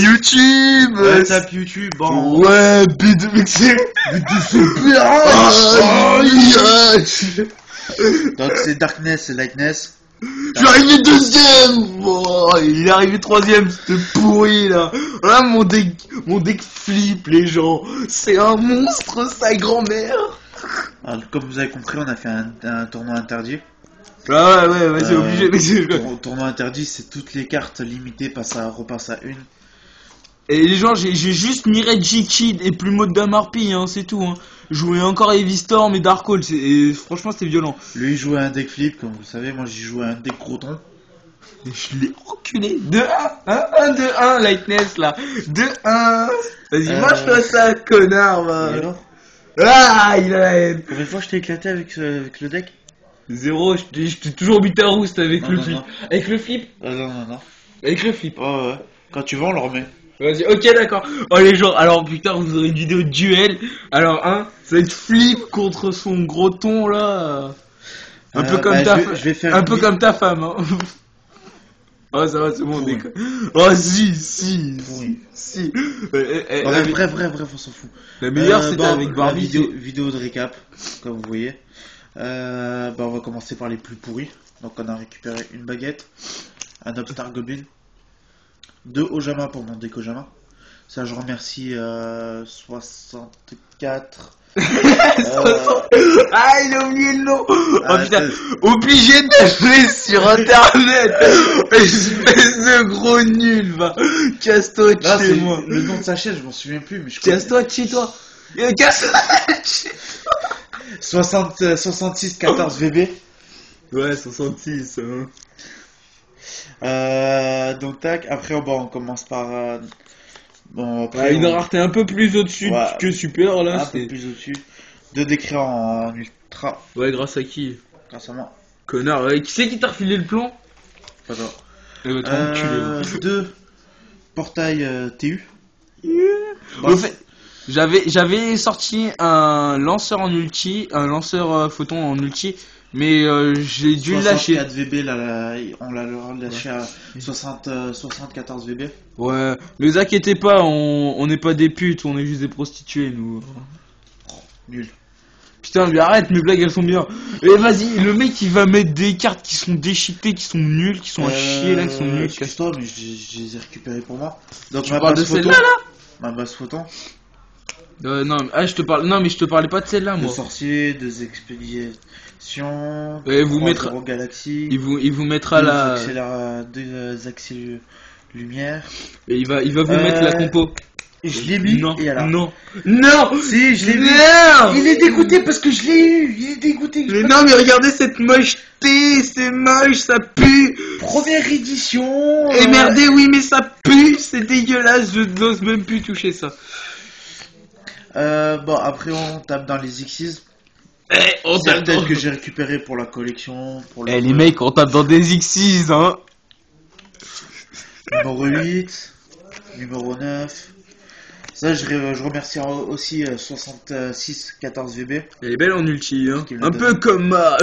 YouTube. Tape YouTube, bon. Ouais, bide de super. Donc c'est Darkness et Lightness. Je suis arrivé deuxième. Oh, il est arrivé troisième, c'était pourri là. Voilà mon deck flip les gens. C'est un monstre sa grand-mère. Alors, comme vous avez compris, on a fait un tournoi interdit. Ah ouais, c'est obligé. Mais c'est... Tournoi interdit, c'est toutes les cartes limitées repassent à une. Et les gens, j'ai juste Mirage Kid et plus mode d'Amarpi, hein, c'est tout. Hein. Je jouais encore Heavy Storm et Darkhold, et franchement c'était violent. Lui il jouait un deck flip, comme vous le savez, moi j'ai joué un deck Croton. Et je l'ai enculé. 2-1, 1-1, Lightness là. 2-1. Vas-y, mange-toi ça, connard, va. Ah, il a la haine. Combien de fois je t'ai éclaté avec le deck? 0, je t'ai toujours buté à rouste avec le flip. Non. Avec le flip Non. Avec le flip. Ouais. Quand tu vas, on le remet. Vas-y, ok, d'accord. Oh les gens, alors putain, vous aurez une vidéo de duel. Alors, ça va être flip contre son gros ton là. Un peu comme comme ta femme, hein. Oh, ça va, c'est bon, déconne. Oh, si. Bref, on s'en fout. La meilleure, c'était avec Barbie. Vidéo de récap, comme vous voyez. On va commencer par les plus pourris. Donc, on a récupéré une baguette, un Upstart Goblin, 2 Ojama pour mon deck Ojama. Ça, je remercie 64. Ah, il a oublié le nom. Oh putain, obligé d'appeler sur internet. Espèce de gros nul, va. Casse-toi de chez moi. Le nom de sa chaîne, je m'en souviens plus, mais je casse-toi de chez toi. Casse-toi de chez toi. 66 14 VB. Ouais, 66. Donc tac, après on commence par après, une rareté un peu plus au-dessus que super là. Un peu plus au-dessus. 2 décrits en ultra. Ouais, grâce à qui? Grâce à moi. Connard, ouais. Qui c'est qui t'a refilé le plan? Pas toi. 2 portail TU. Au fait, j'avais sorti un lanceur en ulti, un lanceur photon en ulti, mais j'ai dû le lâcher. 64 VB là, on l'a lâché à 74 VB. Ouais, mais vous inquiétez pas, on n'est pas des putes, on est juste des prostituées nous. Nul. Putain, mais arrête, mes blagues elles sont bien. Et vas-y, le mec il va mettre des cartes qui sont déchiquetées, qui sont nulles, qui sont à chier là, qui sont nulles. Excuse-toi, mais je les ai récupérées pour moi. Donc tu parles de celle-là là? Ma base photon. Non, je te parle. Non, mais je te parlais pas de celle-là, moi. 2 sorciers, 2 expéditions. Et vous mettra. Galaxie. Il vous mettra la. 2 accès lumière. Et il va vous mettre la compo. Je l'ai mis. Non. Et alors... Non. Si, je l'ai mis. Il est dégoûté parce que je l'ai eu. Il est dégoûté. Mais non, mais regardez cette mocheté. C'est moche, ça pue. Première édition. Et merdez, oui, mais ça pue. C'est dégueulasse. Je n'ose même plus toucher ça. Après on tape dans les Xyz. Celles que j'ai récupéré pour la collection. Les mecs, on tape dans des Xyz, hein. Numéro 8, numéro 9. Ça, je remercie aussi 66 14 VB. Elle est belle en ulti, hein. Un peu comme ma.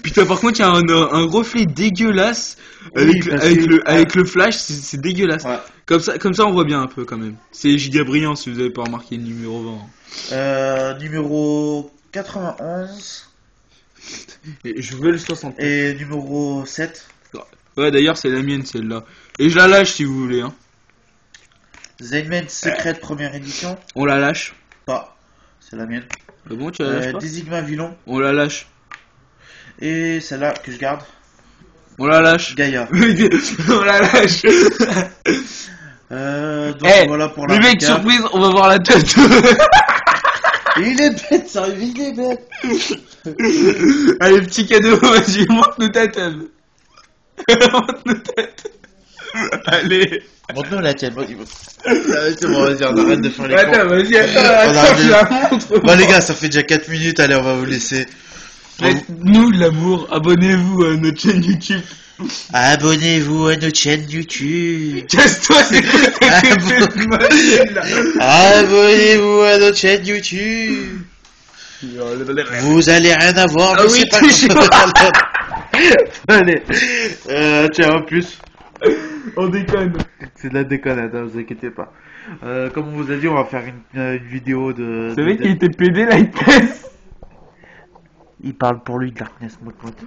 Putain, par contre, il y a un reflet dégueulasse avec le flash, c'est dégueulasse. Ouais. Comme ça, on voit bien un peu quand même. C'est giga brillant si vous avez pas remarqué le numéro 20. Numéro 91. Et je veux le 60. Et numéro 7. Ouais, d'ailleurs, c'est la mienne celle-là. Et je la lâche si vous voulez, hein. Zainman Secret première édition. On la lâche. Pas. C'est la mienne. Ah bon, tu la lâches pas? Désigma Villon. On la lâche. Et celle-là que je garde. On la lâche. Gaïa. On la lâche. Donc voilà pour la. Les mecs, surprise, on va voir la tête. Il est bête, ça, il est bête. Allez, petit cadeau, vas-y, montre-nous ta tête. Montre-nous ta tête. Allez. Montre-nous la tienne, vas-y. C'est bon, vas-y, on arrête de faire les attends, vas-y, je la montre. Bon, les gars, ça fait déjà 4 minutes, allez, on va vous laisser. Faites-nous l'amour, abonnez-vous à notre chaîne YouTube. Abonnez-vous à notre chaîne YouTube. Casse-toi, Abonnez-vous à notre chaîne YouTube. Vous allez rien avoir, mais c'est pas grave. Allez, tiens, en plus. On déconne. C'est de la déconnade, hein, vous inquiétez pas. Comme on vous a dit, on va faire une vidéo de... C'est vrai qu'il était pédé, là, il teste. Il parle pour lui, Darkness, mon pote.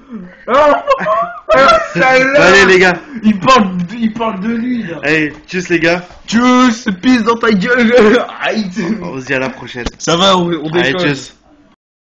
Allez, les gars. Il parle de lui, là. Allez, tchuss, les gars. Tchuss, pisse dans ta gueule. On se dit à la prochaine. Ça va, on déconne. Allez, tchuss.